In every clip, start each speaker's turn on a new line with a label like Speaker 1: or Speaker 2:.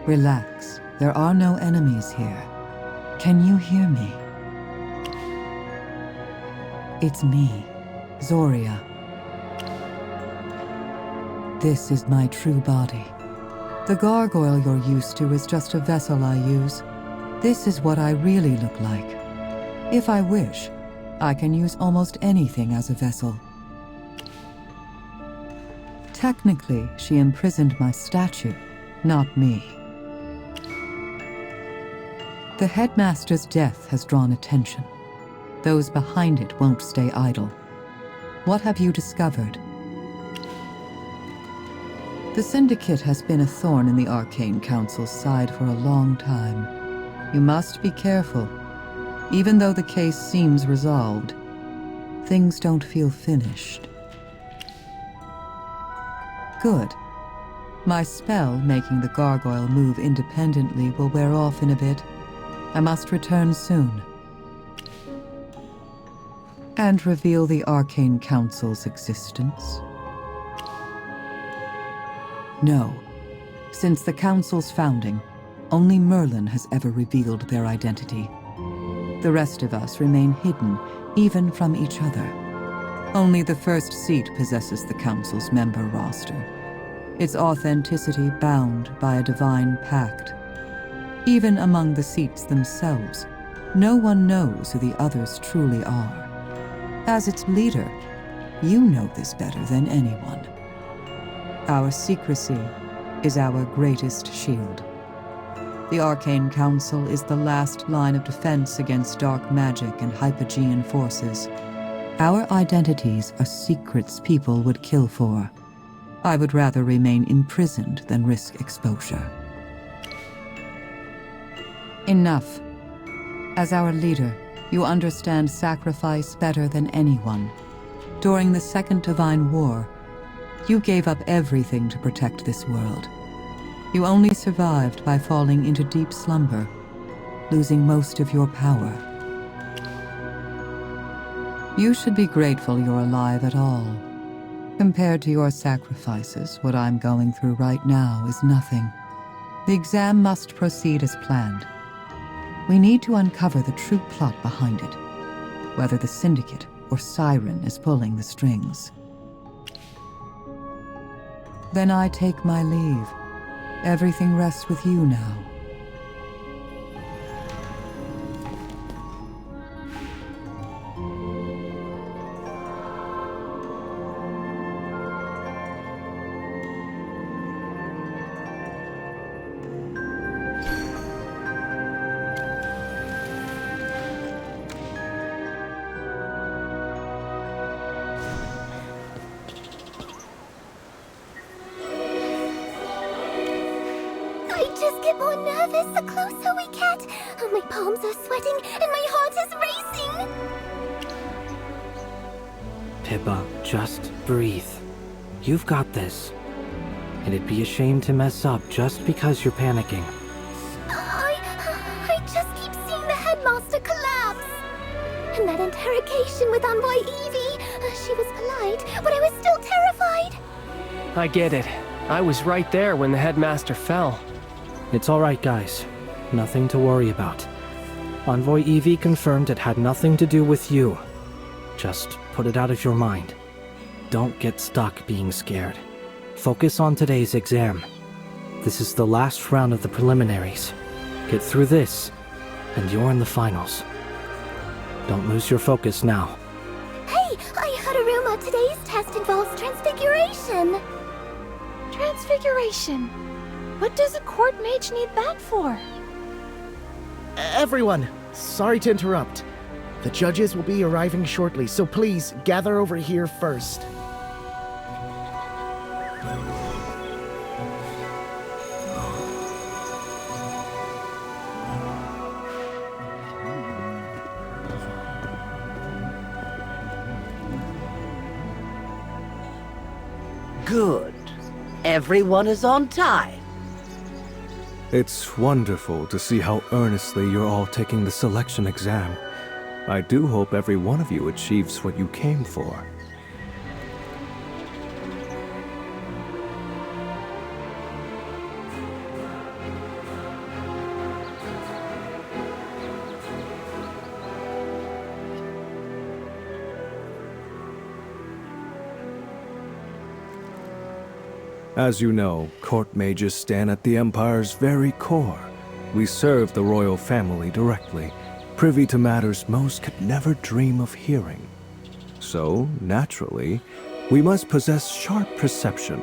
Speaker 1: Relax. There are no enemies here. Can you hear me? It's me, Zoria. This is my true body. The gargoyle you're used to is just a vessel I use. This is what I really look like. If I wish, I can use almost anything as a vessel. Technically, she imprisoned my statue, not me. The headmaster's death has drawn attention. Those behind it won't stay idle. What have you discovered? The Syndicate has been a thorn in the Arcane Council's side for a long time. You must be careful. Even though the case seems resolved, things don't feel finished. Good. My spell making the gargoyle move independently will wear off in a bit. I must return soon. And reveal the Arcane Council's existence? No. Since the Council's founding, only Merlin has ever revealed their identity. The rest of us remain hidden, even from each other. Only the first seat possesses the Council's member roster, its authenticity bound by a divine pact. Even among the seats themselves, no one knows who the others truly are. As its leader, you know this better than anyone. Our secrecy is our greatest shield. The Arcane Council is the last line of defense against dark magic and hypogean forces. Our identities are secrets people would kill for. I would rather remain imprisoned than risk exposure. Enough. As our leader, you understand sacrifice better than anyone. During the Second Divine War, you gave up everything to protect this world. You only survived by falling into deep slumber, losing most of your power. You should be grateful you're alive at all. Compared to your sacrifices, what I'm going through right now is nothing. The exam must proceed as planned. We need to uncover the true plot behind it, whether the Syndicate or Siren is pulling the strings. Then I take my leave. Everything rests with you now.
Speaker 2: More nervous the closer we get. My palms are sweating and my heart is racing.
Speaker 3: Pippa, just breathe. You've got this. And it'd be a shame to mess up just because you're panicking.
Speaker 2: I just keep seeing the headmaster collapse. And that interrogation with Envoy Evie. She was polite, but I was still terrified.
Speaker 4: I get it. I was right there when the headmaster fell.
Speaker 3: It's all right, guys. Nothing to worry about. Envoy Evie confirmed it had nothing to do with you. Just put it out of your mind. Don't get stuck being scared. Focus on today's exam. This is the last round of the preliminaries. Get through this, and you're in the finals. Don't lose your focus now.
Speaker 2: Hey, I heard a rumor today's test involves transfiguration.
Speaker 5: Transfiguration? What does a court mage need that for?
Speaker 6: Everyone, sorry to interrupt. The judges will be arriving shortly, so please gather over here first.
Speaker 7: Good. Everyone is on time.
Speaker 8: It's wonderful to see how earnestly you're all taking the selection exam. I do hope every one of you achieves what you came for. As you know, court mages stand at the Empire's very core. We serve the royal family directly, privy to matters most could never dream of hearing. So, naturally, we must possess sharp perception,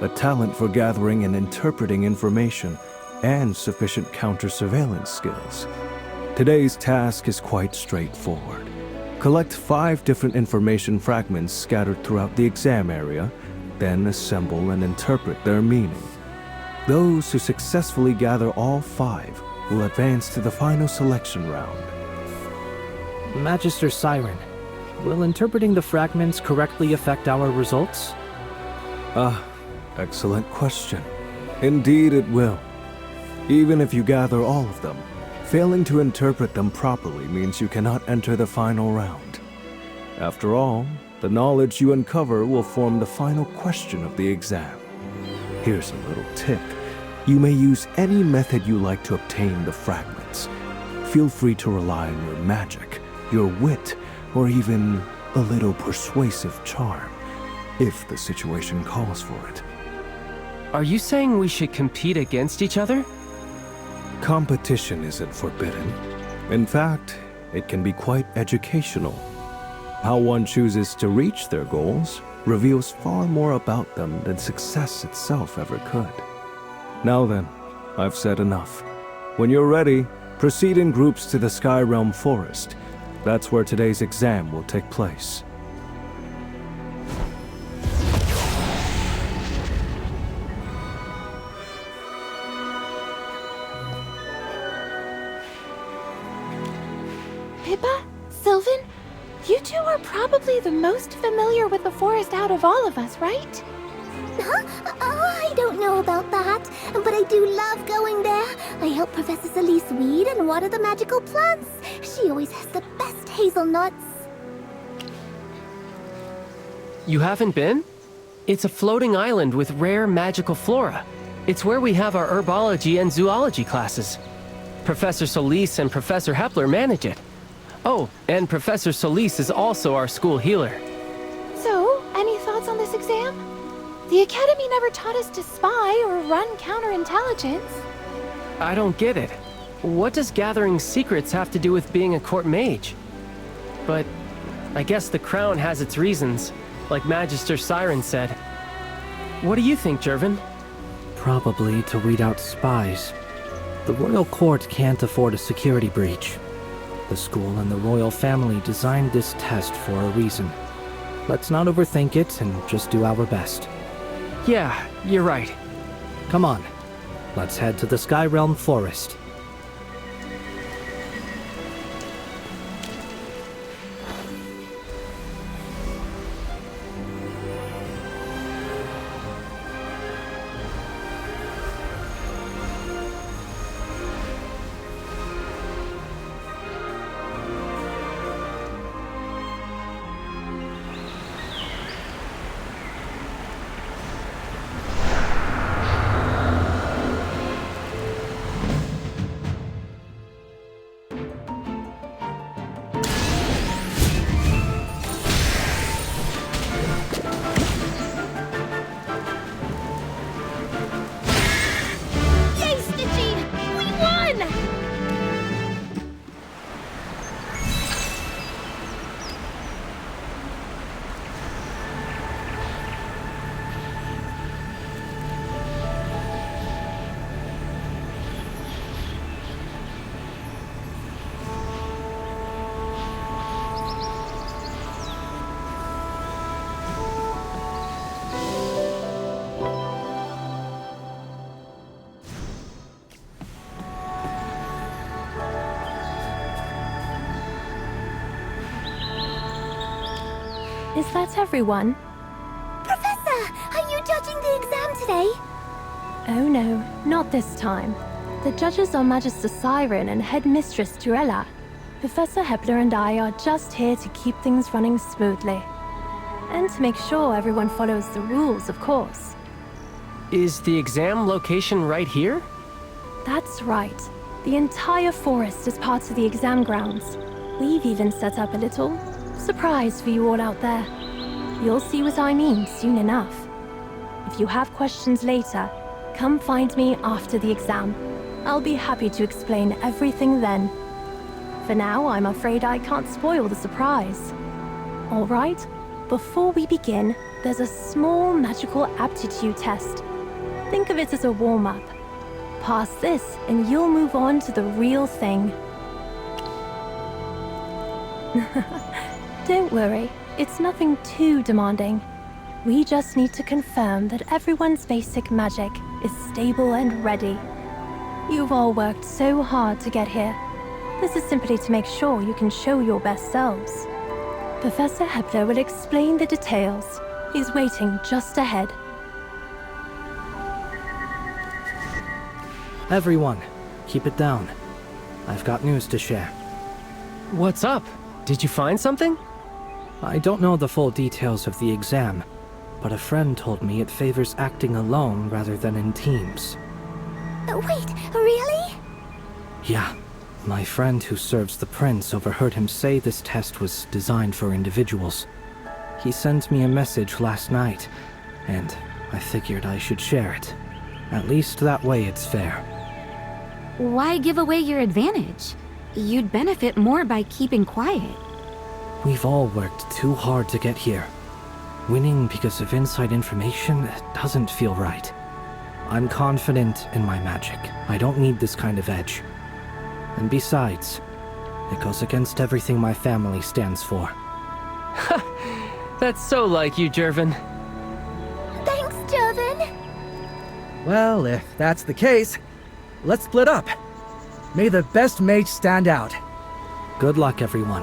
Speaker 8: a talent for gathering and interpreting information, and sufficient counter-surveillance skills. Today's task is quite straightforward. Collect 5 different information fragments scattered throughout the exam area, then assemble and interpret their meaning. Those who successfully gather all 5 will advance to the final selection round.
Speaker 3: Magister Siren, will interpreting the fragments correctly affect our results?
Speaker 8: Excellent question. Indeed it will. Even if you gather all of them, failing to interpret them properly means you cannot enter the final round. After all, the knowledge you uncover will form the final question of the exam. Here's a little tip. You may use any method you like to obtain the fragments. Feel free to rely on your magic, your wit, or even a little persuasive charm, if the situation calls for it.
Speaker 4: Are you saying we should compete against each other?
Speaker 8: Competition isn't forbidden. In fact, it can be quite educational. How one chooses to reach their goals reveals far more about them than success itself ever could. Now then, I've said enough. When you're ready, proceed in groups to the Sky Realm Forest. That's where today's exam will take place.
Speaker 5: Pippa? Sylvan? You two are probably the most familiar with the forest out of all of us, right?
Speaker 2: Huh? Oh, I don't know about that, but I do love going there. I help Professor Celeste weed and water the magical plants. She always has the best hazelnuts.
Speaker 4: You haven't been? It's a floating island with rare magical flora. It's where we have our herbology and zoology classes. Professor Solis and Professor Hepler manage it. Oh, and Professor Solis is also our school healer.
Speaker 5: So, any thoughts on this exam? The Academy never taught us to spy or run counterintelligence.
Speaker 4: I don't get it. What does gathering secrets have to do with being a court mage? But I guess the crown has its reasons, like Magister Siren said. What do you think, Jervin?
Speaker 3: Probably to weed out spies. The royal court can't afford a security breach. The school and the royal family designed this test for a reason. Let's not overthink it and just do our best.
Speaker 4: Yeah, you're right.
Speaker 3: Come on, let's head to the Sky Realm Forest.
Speaker 5: Is that everyone?
Speaker 2: Professor, are you judging the exam today?
Speaker 5: Oh no, not this time. The judges are Magister Siren and Headmistress Durella. Professor Hepler and I are just here to keep things running smoothly. And to make sure everyone follows the rules, of course.
Speaker 4: Is the exam location right here?
Speaker 5: That's right. The entire forest is part of the exam grounds. We've even set up a little surprise for you all out there. You'll see what I mean soon enough. If you have questions later, come find me after the exam. I'll be happy to explain everything then. For now, I'm afraid I can't spoil the surprise. All right, before we begin, there's a small magical aptitude test. Think of it as a warm-up. Pass this, and you'll move on to the real thing. Don't worry, it's nothing too demanding. We just need to confirm that everyone's basic magic is stable and ready. You've all worked so hard to get here. This is simply to make sure you can show your best selves. Professor Hepler will explain the details. He's waiting just ahead.
Speaker 3: Everyone, keep it down. I've got news to share.
Speaker 4: What's up? Did you find something?
Speaker 3: I don't know the full details of the exam, but a friend told me it favors acting alone rather than in teams.
Speaker 2: Wait, really?
Speaker 3: Yeah, my friend who serves the prince overheard him say this test was designed for individuals. He sent me a message last night, and I figured I should share it. At least that way it's fair.
Speaker 9: Why give away your advantage? You'd benefit more by keeping quiet.
Speaker 3: We've all worked too hard to get here. Winning because of inside information doesn't feel right. I'm confident in my magic. I don't need this kind of edge. And besides, it goes against everything my family stands for.
Speaker 4: That's so like you, Jervin.
Speaker 2: Thanks, Jervin.
Speaker 10: Well, if that's the case, let's split up. May the best mage stand out.
Speaker 3: Good luck, everyone.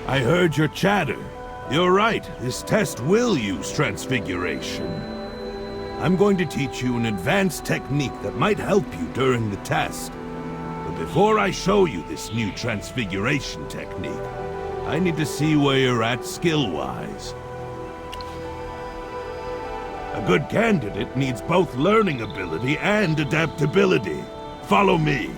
Speaker 11: I heard your chatter. You're right, this test will use transfiguration. I'm going to teach you an advanced technique that might help you during the test. But before I show you this new transfiguration technique, I need to see where you're at skill-wise. A good candidate needs both learning ability and adaptability. Follow me.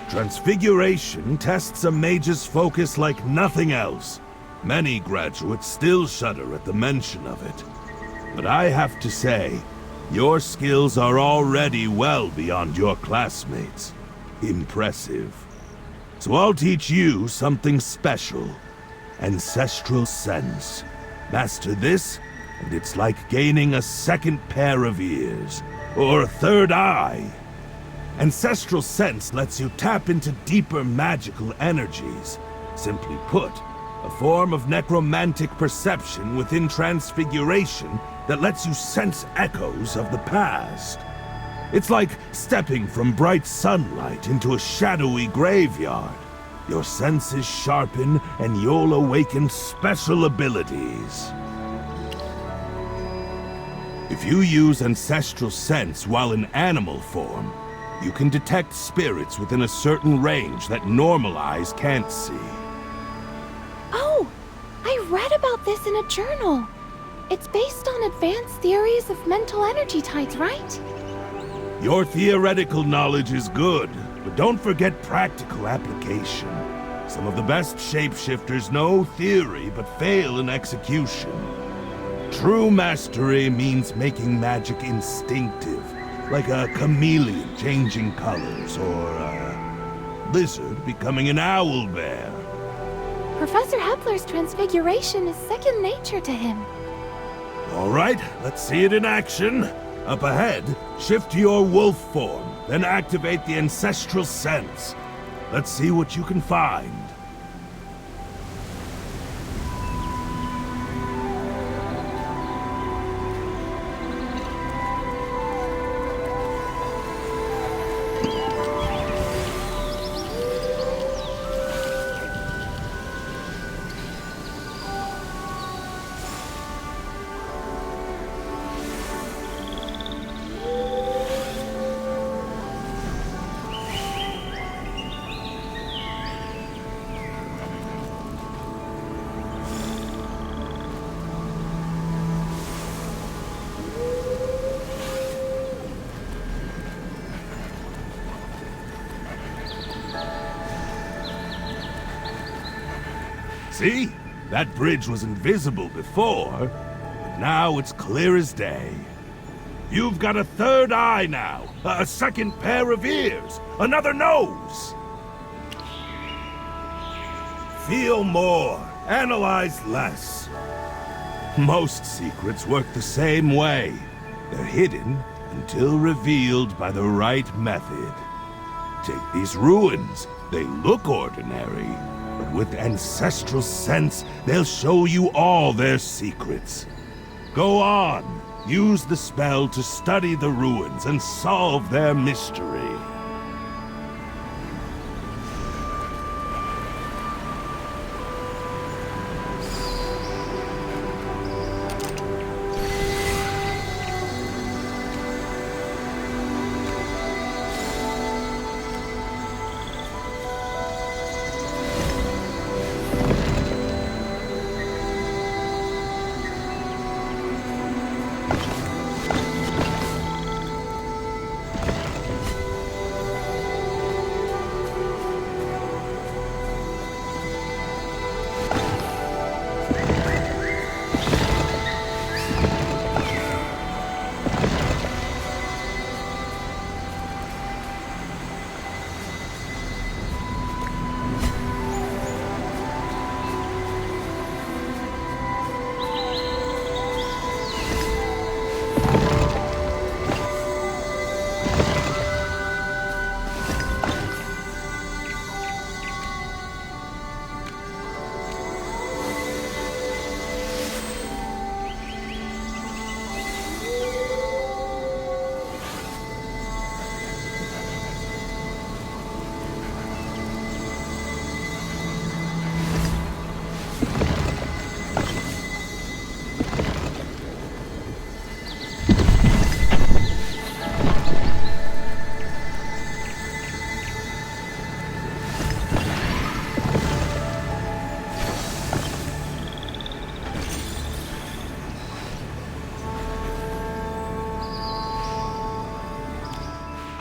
Speaker 11: Transfiguration tests a mage's focus like nothing else. Many graduates still shudder at the mention of it. But I have to say, your skills are already well beyond your classmates. Impressive. So I'll teach you something special. Ancestral Sense. Master this, and it's like gaining a second pair of ears, or a third eye. Ancestral Sense lets you tap into deeper magical energies. Simply put, a form of necromantic perception within transfiguration that lets you sense echoes of the past. It's like stepping from bright sunlight into a shadowy graveyard. Your senses sharpen and you'll awaken special abilities. If you use Ancestral Sense while in animal form, you can detect spirits within a certain range that normal eyes can't see.
Speaker 12: Oh, I read about this in a journal. It's based on advanced theories of mental energy tides, right?
Speaker 11: Your theoretical knowledge is good, but don't forget practical application. Some of the best shapeshifters know theory, but fail in execution. True mastery means making magic instinctive, like a chameleon changing colors, or a lizard becoming an owl bear.
Speaker 12: Professor Hepler's transfiguration is second nature to him.
Speaker 11: All right, let's see it in action. Up ahead, shift to your wolf form, then activate the Ancestral Sense. Let's see what you can find. See? That bridge was invisible before, but now it's clear as day. You've got a third eye now, a second pair of ears, another nose. Feel more, analyze less. Most secrets work the same way. They're hidden until revealed by the right method. Take these ruins. They look ordinary, but with ancestral sense, they'll show you all their secrets. Go on. Use the spell to study the ruins and solve their mystery.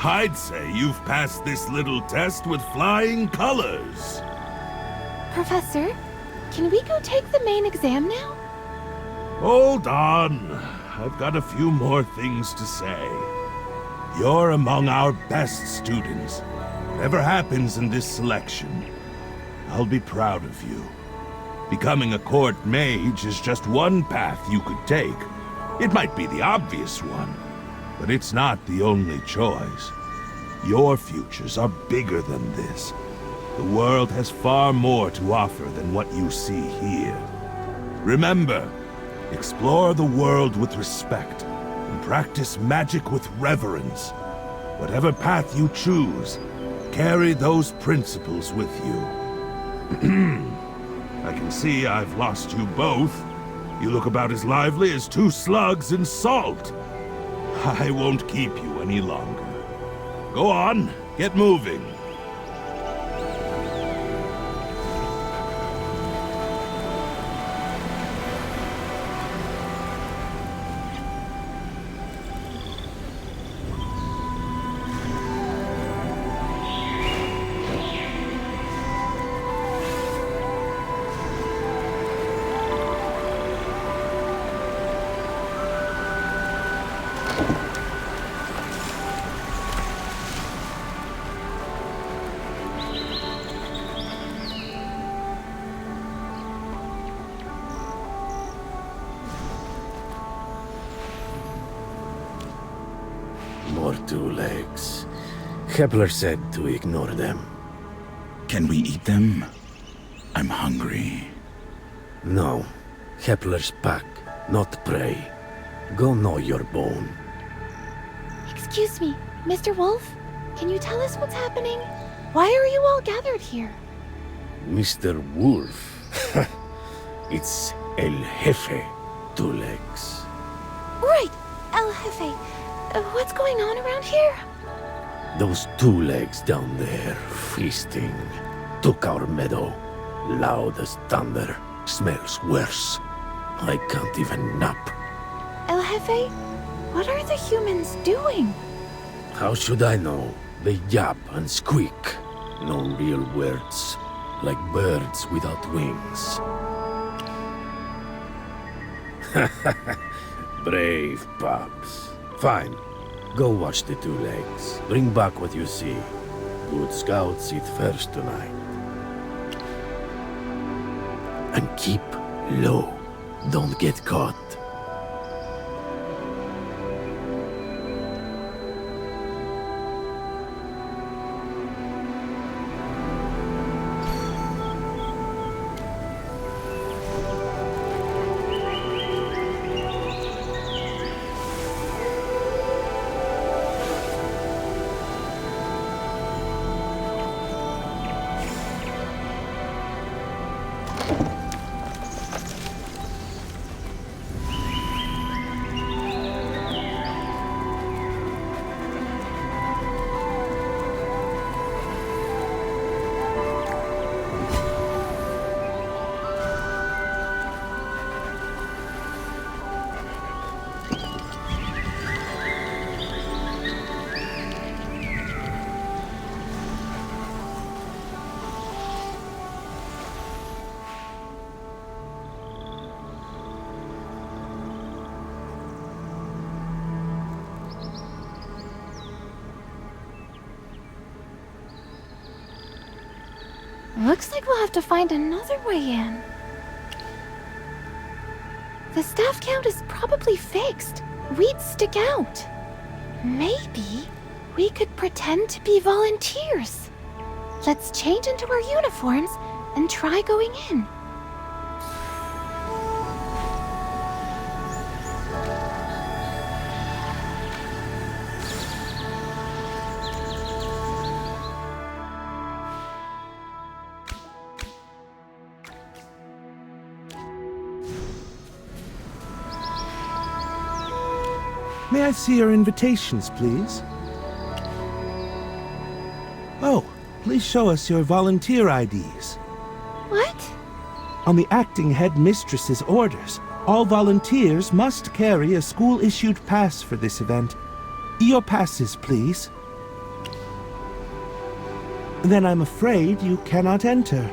Speaker 11: I'd say you've passed this little test with flying colors.
Speaker 12: Professor, can we go take the main exam now?
Speaker 11: Hold on. I've got a few more things to say. You're among our best students. Whatever happens in this selection, I'll be proud of you. Becoming a court mage is just one path you could take. It might be the obvious one, but it's not the only choice. Your futures are bigger than this. The world has far more to offer than what you see here. Remember, explore the world with respect, and practice magic with reverence. Whatever path you choose, carry those principles with you. I can see I've lost you both. You look about as lively as two slugs in salt. I won't keep you any longer. Go on, get moving.
Speaker 13: More two legs. Kepler said to ignore them.
Speaker 14: Can we eat them? I'm hungry.
Speaker 13: No. Kepler's pack, not prey. Go gnaw your bone.
Speaker 12: Excuse me, Mr. Wolf? Can you tell us what's happening? Why are you all gathered here?
Speaker 13: Mr. Wolf. It's El Jefe, two legs.
Speaker 12: Right, El Jefe. What's going on around here?
Speaker 13: Those two legs down there, feasting, took our meadow. Loud as thunder, smells worse. I can't even nap.
Speaker 12: El Jefe, what are the humans doing?
Speaker 13: How should I know? They yap and squeak. No real words. like birds without wings. Brave pups. Fine. Go watch the two legs. Bring back what you see. Good scouts eat first tonight. And keep low. Don't get caught.
Speaker 12: Looks like we'll have to find another way in. The staff count is probably fixed. We'd stick out. Maybe we could pretend to be volunteers. Let's change into our uniforms and try going in.
Speaker 15: May I see your invitations, please? Oh, please show us your volunteer IDs.
Speaker 12: What?
Speaker 15: On the acting headmistress's orders, all volunteers must carry a school-issued pass for this event. Your passes, please. Then I'm afraid you cannot enter.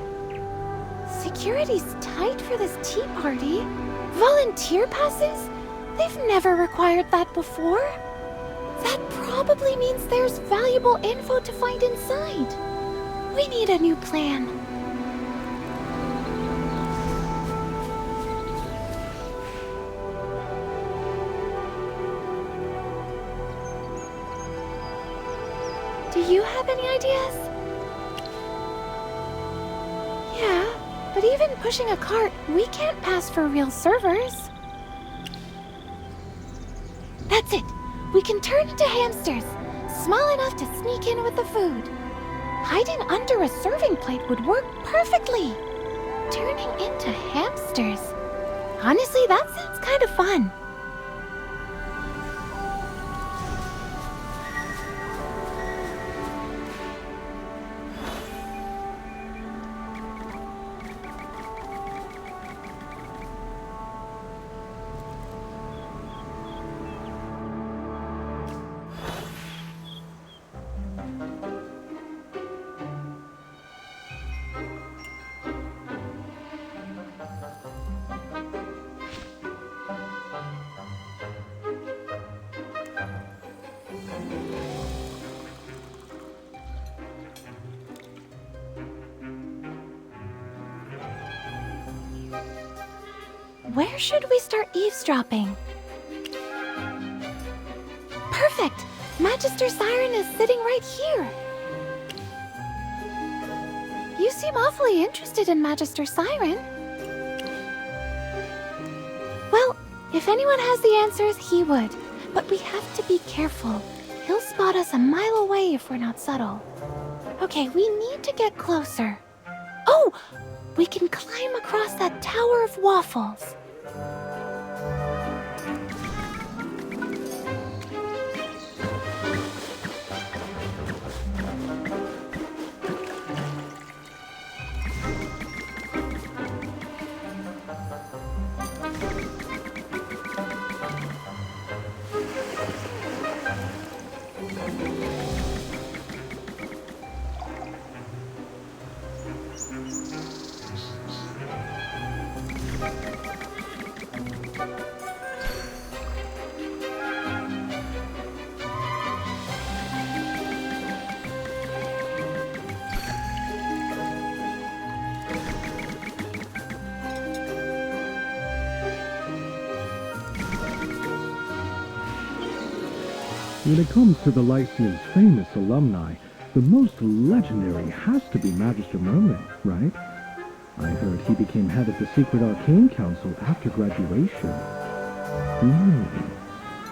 Speaker 12: Security's tight for this tea party. Volunteer passes? They've never required that before. That probably means there's valuable info to find inside. We need a new plan. Do you have any ideas? Yeah, but even pushing a cart, we can't pass for real servers. That's it! We can turn into hamsters, small enough to sneak in with the food. Hiding under a serving plate would work perfectly. Turning into hamsters. Honestly, that sounds kind of fun. Where should we start eavesdropping? Perfect! Magister Siren is sitting right here. You seem awfully interested in Magister Siren. Well, if anyone has the answers, he would. But we have to be careful. He'll spot us a mile away if we're not subtle. Okay, we need to get closer. Oh! We can climb across that tower of waffles.
Speaker 8: When it comes to the Lyceum's famous alumni, the most legendary has to be Magister Merlin, right? I heard he became head of the Secret Arcane Council after graduation.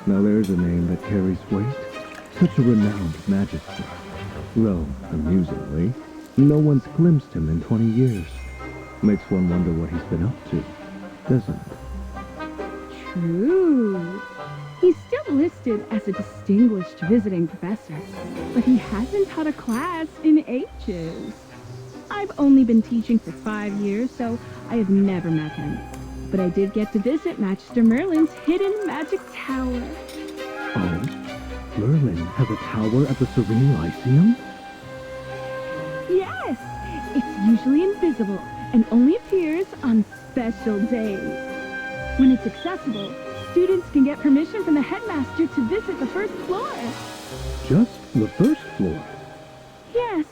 Speaker 8: Now there's a name that carries weight. Such a renowned Magister. Though, amusingly, no one's glimpsed him in 20 years. Makes one wonder what he's been up to, doesn't it?
Speaker 16: True. He's still listed as a distinguished visiting professor, but he hasn't taught a class in ages. I've only been teaching for 5 years, so I have never met him. But I did get to visit Magister Merlin's hidden magic tower.
Speaker 8: Oh? Merlin has a tower at the Serene Lyceum?
Speaker 16: Yes! It's usually invisible and only appears on special days. When it's accessible, students can get permission from the headmaster to visit the first floor.
Speaker 8: Just the first floor?
Speaker 16: Yes,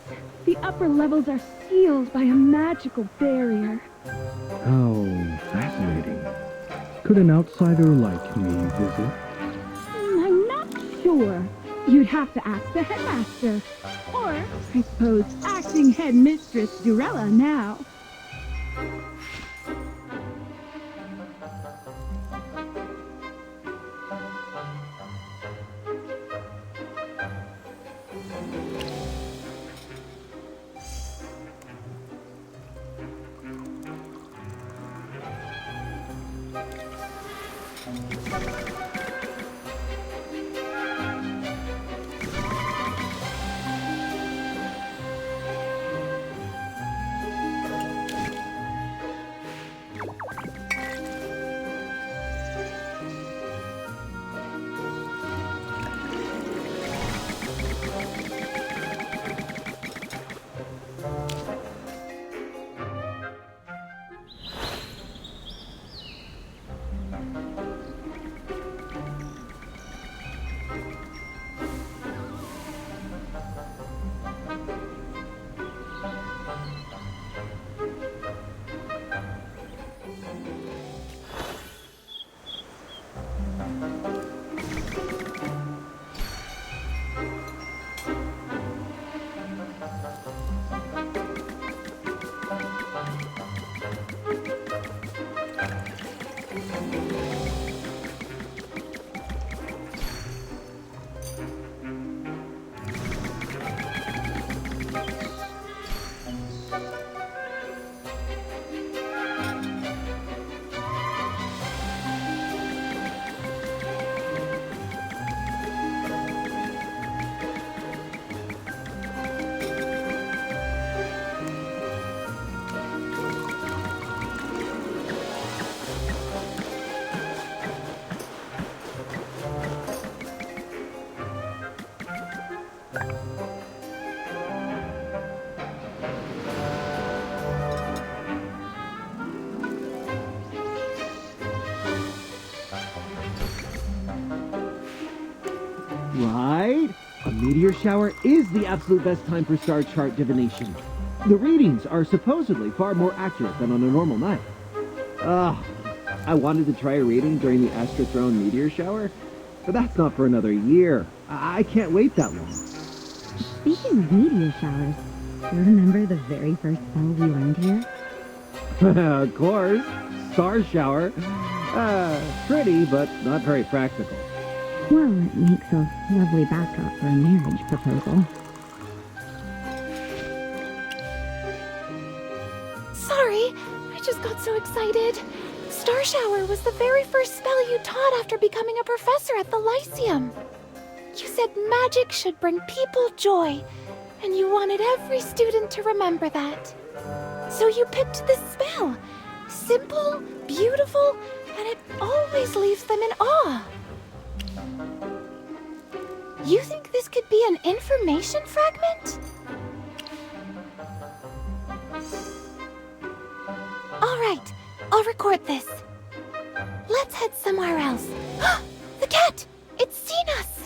Speaker 16: the upper levels are sealed by a magical barrier.
Speaker 8: How fascinating. Could an outsider like me visit?
Speaker 16: I'm not sure. You'd have to ask the headmaster. Or, I suppose, acting headmistress Durella now.
Speaker 17: Right? A meteor shower is the absolute best time for star chart divination. The readings are supposedly far more accurate than on a normal night. I wanted to try a reading during the Astro meteor shower, but that's not for another year. I can't wait that long.
Speaker 9: Speaking of meteor showers, do you remember the very first spell we learned here?
Speaker 17: Of course. Star shower. Pretty, but not very practical.
Speaker 9: Well, it makes a lovely backdrop for a marriage proposal.
Speaker 12: Sorry, I just got so excited. Star Shower was the very first spell you taught after becoming a professor at the Lyceum. You said magic should bring people joy, and you wanted every student to remember that. So you picked this spell. Simple, beautiful, and it always leaves them in awe. You think this could be an information fragment? All right, I'll record this. Let's head somewhere else. The cat! It's seen us!